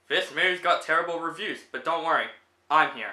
This movie's got terrible reviews, but don't worry, I'm here.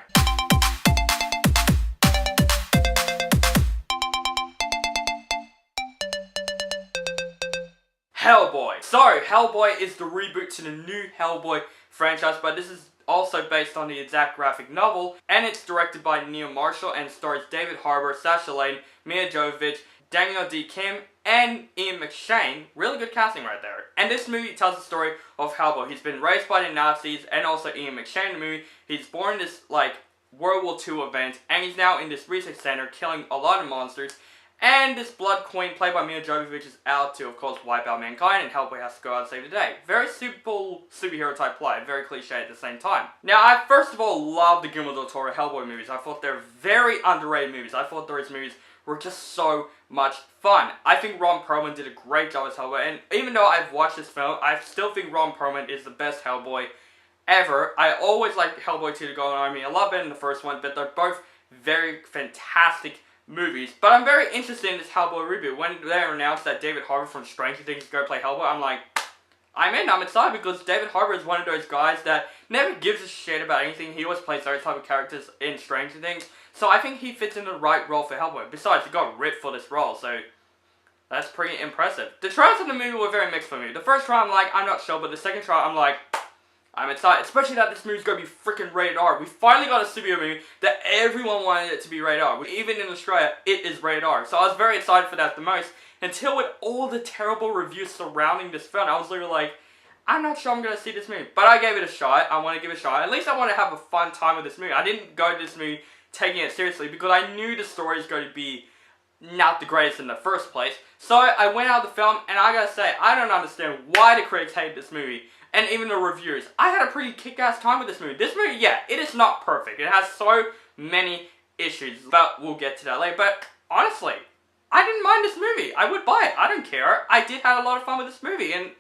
Hellboy. So, Hellboy is the reboot to the new Hellboy franchise, but this is also based on the exact graphic novel, and it's directed by Neil Marshall and stars David Harbour, Sasha Lane, Mia Jovovich, Daniel D. Kim, and Ian McShane. Really good casting right there. And this movie tells the story of Hellboy. He's been raised by the Nazis, and also Ian McShane in the movie. He's born in this, World War II event, and he's now in this research center killing a lot of monsters. And this Blood Queen, played by Mia Jovovich, is out to, of course, wipe out mankind, and Hellboy has to go out and save the day. Very simple superhero type plot, very cliche at the same time. Now, I first of all love the Guillermo del Toro Hellboy movies. I thought they're very underrated movies. I thought those movies were just so much fun. I think Ron Perlman did a great job as Hellboy, and even though I've watched this film, I still think Ron Perlman is the best Hellboy ever. I always liked Hellboy 2 to go on. I mean, a lot better than the first one, but they're both very fantastic movies. But I'm very interested in this Hellboy reboot. When they announced that David Harbour from Stranger Things is going to play Hellboy, I'm like, I'm in. I'm excited because David Harbour is one of those guys that never gives a shit about anything. He always plays those type of characters in Stranger Things. So I think he fits in the right role for Hellboy. Besides, he got ripped for this role, so that's pretty impressive. The trailers of the movie were very mixed for me. The first trial, I'm not sure, but the second trial, I'm excited, especially that this movie's going to be freaking rated R. We finally got a superhero movie that everyone wanted it to be rated R. Even in Australia, it is rated R. So I was very excited for that the most, until with all the terrible reviews surrounding this film, I was literally like, I'm not sure I'm going to see this movie. But I gave it a shot. I want to give it a shot. At least I want to have a fun time with this movie. I didn't go to this movie taking it seriously because I knew the story is going to be not the greatest in the first place. So I went out of the film, and I gotta say, I don't understand why the critics hate this movie. And even the reviewers. I had a pretty kick-ass time with this movie. This movie, yeah, it is not perfect. It has so many issues, but we'll get to that later. But honestly, I didn't mind this movie. I would buy it. I don't care. I did have a lot of fun with this movie. And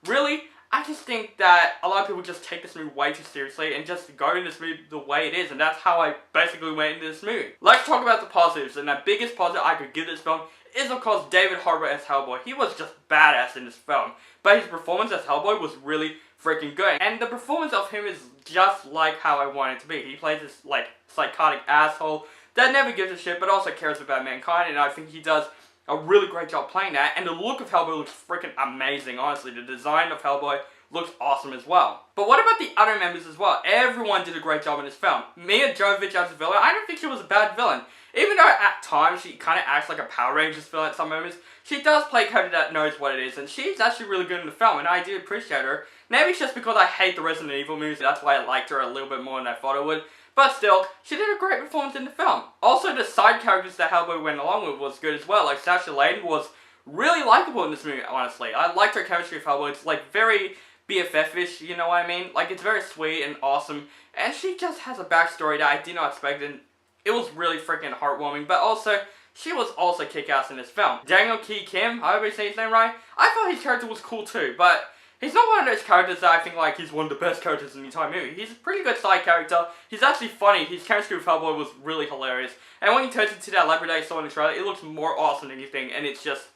really, I just think that a lot of people just take this movie way too seriously and just go into this movie the way it is. And that's how I basically went into this movie. Let's talk about the positives. And the biggest positive I could give this film is, of course, David Harbour as Hellboy. He was just badass in this film. But his performance as Hellboy was really freaking good. And the performance of him is just like how I want it to be. He plays this, psychotic asshole that never gives a shit, but also cares about mankind. And I think he does a really great job playing that. And the look of Hellboy looks freaking amazing, honestly. The design of Hellboy looks awesome as well. But what about the other members as well? Everyone did a great job in this film. Mia Jovovich as a villain, I don't think she was a bad villain. Even though at times she kind of acts like a Power Rangers villain at some moments, she does play a character that knows what it is, and she's actually really good in the film, and I do appreciate her. Maybe it's just because I hate the Resident Evil movies, that's why I liked her a little bit more than I thought I would. But still, she did a great performance in the film. Also, the side characters that Hellboy went along with was good as well. Like, Sasha Lane was really likable in this movie, honestly. I liked her chemistry with Hellboy. It's, very BFF-ish, you know what I mean? It's very sweet and awesome, and she just has a backstory that I did not expect, and it was really freaking heartwarming, but also, she was also kick-ass in this film. Daniel D. Kim, I hope I say his name right, I thought his character was cool too, but he's not one of those characters that I think, he's one of the best characters in the entire movie. He's a pretty good side character. He's actually funny. His chemistry with Hellboy was really hilarious. And when he turns into that leopard that I saw in the trailer, it looks more awesome than anything, and it's just,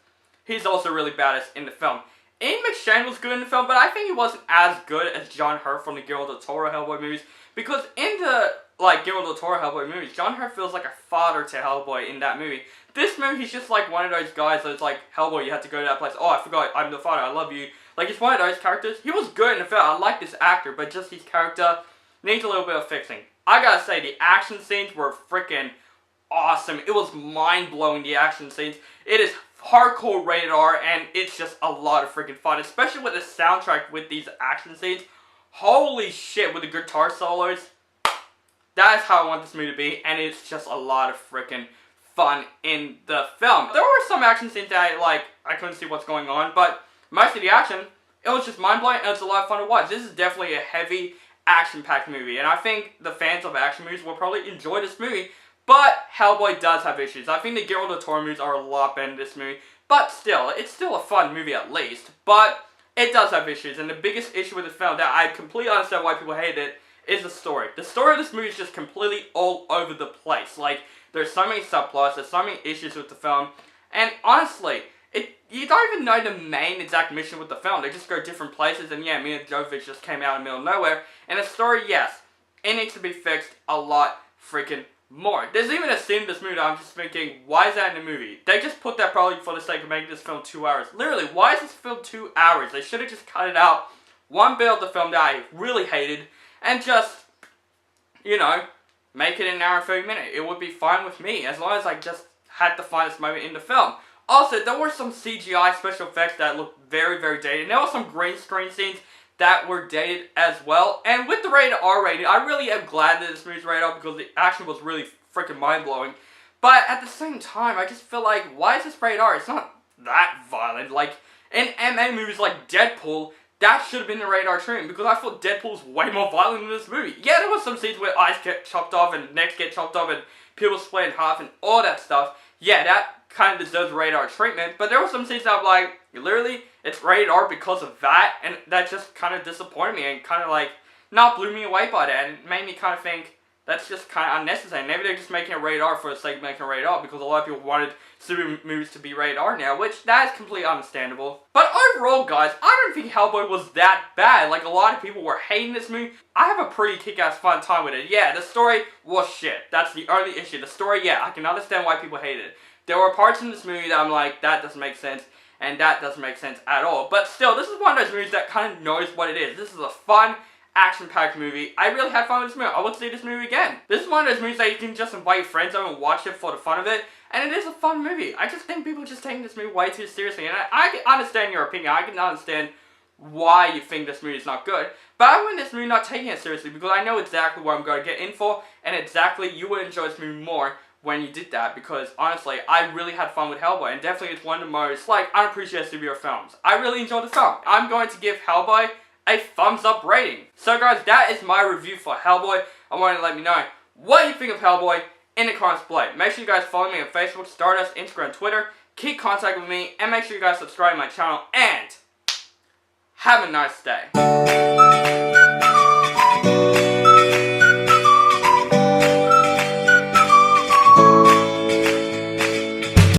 he's also really badass in the film. Ian McShane was good in the film, but I think he wasn't as good as John Hurt from the Guillermo del Toro Hellboy movies, because in the Guillermo del Toro Hellboy movies, John Hurt feels like a father to Hellboy in that movie. This movie, he's just one of those guys that's Hellboy, you have to go to that place. Oh, I forgot, I'm the father, I love you. He's one of those characters. He was good in the film. I like this actor, but just his character needs a little bit of fixing. I gotta say, the action scenes were freaking awesome. It was mind-blowing, the action scenes. It is hardcore rated R, and it's just a lot of freaking fun, especially with the soundtrack with these action scenes. Holy shit, with the guitar solos. That is how I want this movie to be, and it's just a lot of freaking fun in the film. There were some action scenes that I couldn't see what's going on, but most of the action, it was just mind-blowing, and it's a lot of fun to watch. This is definitely a heavy, action-packed movie, and I think the fans of action movies will probably enjoy this movie, but Hellboy does have issues. I think the Guillermo del Toro movies are a lot better than this movie, but still, it's still a fun movie at least, but it does have issues, and the biggest issue with the film that I completely understand why people hate it is the story. The story of this movie is just completely all over the place. There's so many subplots, there's so many issues with the film, and honestly, you don't even know the main exact mission with the film. They just go different places, and yeah, Mila Jovovich just came out in the middle of nowhere. And the story, yes, it needs to be fixed a lot freaking more. There's even a scene in this movie that I'm just thinking, why is that in the movie? They just put that probably for the sake of making this film 2 hours. Literally, why is this film 2 hours? They should have just cut it out. One bit of the film that I really hated, and just, you know, make it an hour and 30 minutes. It would be fine with me, as long as I just had the finest moment in the film. Also, there were some CGI special effects that looked very, very dated. And there were some green screen scenes that were dated as well. And with the rated R rating, I really am glad that this movie's rated R because the action was really freaking mind-blowing. But at the same time, I just feel like, why is this rated R? It's not that violent. Like, in MA movies like Deadpool, that should have been the rated R treatment, because I thought Deadpool's way more violent than this movie. Yeah, there was some scenes where eyes get chopped off and necks get chopped off and people split in half and all that stuff. Yeah, that kind of deserves rated R treatment, but there were some scenes that I'm like, literally, it's rated R because of that, and that just kind of disappointed me and kind of like, not blew me away by that, and it made me kind of think, that's just kind of unnecessary. Maybe they're just making it rated R for the sake of making it rated R, because a lot of people wanted superhero movies to be rated R now, which that is completely understandable. But overall, guys, I don't think Hellboy was that bad. Like, a lot of people were hating this movie. I have a pretty kick-ass fun time with it. Yeah, the story was shit. That's the only issue. The story, yeah, I can understand why people hated it. There were parts in this movie that I'm like, that doesn't make sense, and that doesn't make sense at all. But still, this is one of those movies that kind of knows what it is. This is a fun, action-packed movie. I really had fun with this movie. I would see this movie again. This is one of those movies that you can just invite your friends over and watch it for the fun of it, and it is a fun movie. I just think people are just taking this movie way too seriously, and I can understand your opinion. I can understand why you think this movie is not good, but I win this movie not taking it seriously, because I know exactly what I'm going to get in for, and exactly you would enjoy this movie more when you did that, because honestly, I really had fun with Hellboy, and definitely it's one of the most, like, unappreciated superhero films. I really enjoyed the film. I'm going to give Hellboy a thumbs up rating. So guys, that is my review for Hellboy. I wanted to let me know what you think of Hellboy in the comments below. Make sure you guys follow me on Facebook, Stardust, Instagram, Twitter. Keep contact with me, and make sure you guys subscribe to my channel, and have a nice day.